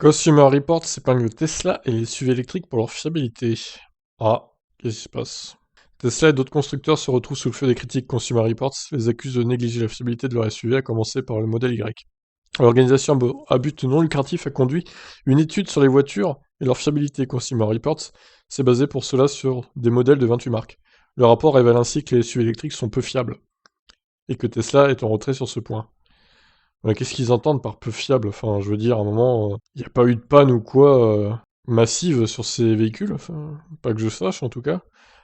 Consumer Reports épingle Tesla et les SUV électriques pour leur fiabilité. Ah, qu'est-ce qui se passe? Tesla et d'autres constructeurs se retrouvent sous le feu des critiques. Consumer Reports les accuse de négliger la fiabilité de leur SUV, à commencer par le modèle Y. L'organisation à but non lucratif a conduit une étude sur les voitures et leur fiabilité. Consumer Reports s'est basé pour cela sur des modèles de 28 marques. Le rapport révèle ainsi que les SUV électriques sont peu fiables, et que Tesla est en retrait sur ce point. Qu'est-ce qu'ils entendent par peu fiable? Enfin, je veux dire, à un moment, il n'y a pas eu de panne ou quoi massive sur ces véhicules, enfin, pas que je sache en tout cas.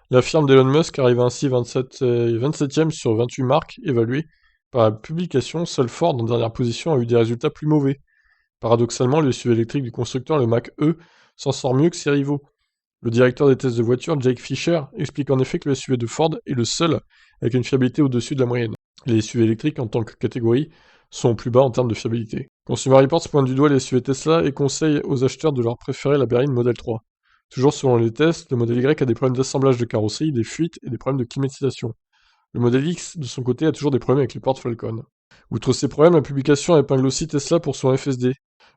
La firme d'Elon Musk arrive ainsi 27e sur 28 marques évaluées par la publication. Seul Ford, en dernière position, a eu des résultats plus mauvais. Paradoxalement, le SUV électrique du constructeur, le Mach-E, s'en sort mieux que ses rivaux. Le directeur des tests de voitures, Jake Fisher, explique en effet que le SUV de Ford est le seul avec une fiabilité au-dessus de la moyenne. Les SUV électriques, en tant que catégorie, sont plus bas en termes de fiabilité. Consumer Reports pointe du doigt les SUV Tesla et conseille aux acheteurs de leur préférer la berline Model 3. Toujours selon les tests, le modèle Y a des problèmes d'assemblage de carrosserie, des fuites et des problèmes de climatisation. Le modèle X, de son côté, a toujours des problèmes avec les portes Falcon. Outre ces problèmes, la publication épingle aussi Tesla pour son FSD.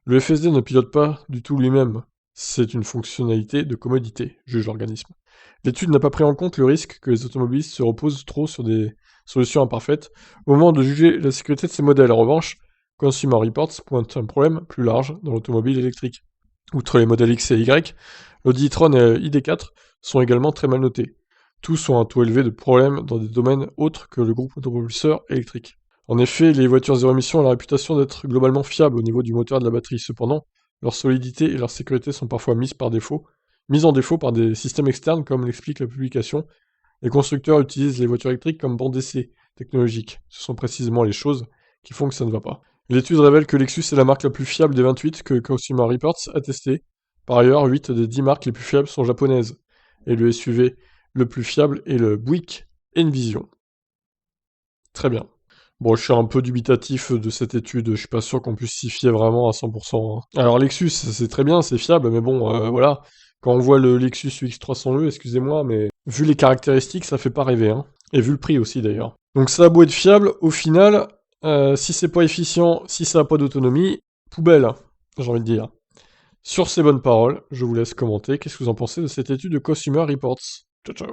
Le FSD ne pilote pas du tout lui-même. C'est une fonctionnalité de commodité, juge l'organisme. L'étude n'a pas pris en compte le risque que les automobilistes se reposent trop sur des solutions imparfaites au moment de juger la sécurité de ces modèles. En revanche, Consumer Reports pointe un problème plus large dans l'automobile électrique. Outre les modèles X et Y, l'Audi e-tron et ID4 sont également très mal notés. Tous ont un taux élevé de problèmes dans des domaines autres que le groupe autopropulseur électrique. En effet, les voitures zéro émission ont la réputation d'être globalement fiables au niveau du moteur et de la batterie. Cependant, leur solidité et leur sécurité sont parfois mises en défaut par des systèmes externes, comme l'explique la publication. Les constructeurs utilisent les voitures électriques comme banc d'essai technologique. Ce sont précisément les choses qui font que ça ne va pas. L'étude révèle que Lexus est la marque la plus fiable des 28 que Consumer Reports a testé. Par ailleurs, 8 des 10 marques les plus fiables sont japonaises. Et le SUV le plus fiable est le Buick Envision. Très bien. Bon, je suis un peu dubitatif de cette étude, je suis pas sûr qu'on puisse s'y fier vraiment à 100%, hein. Alors Lexus, c'est très bien, c'est fiable, mais bon, voilà. Quand on voit le Lexus UX300e, excusez-moi, mais vu les caractéristiques, ça fait pas rêver, hein. Et vu le prix aussi, d'ailleurs. Donc ça a beau être fiable, au final, si c'est pas efficient, si ça a pas d'autonomie, poubelle, j'ai envie de dire. Sur ces bonnes paroles, je vous laisse commenter. Qu'est-ce que vous en pensez de cette étude de Consumer Reports? Ciao, ciao.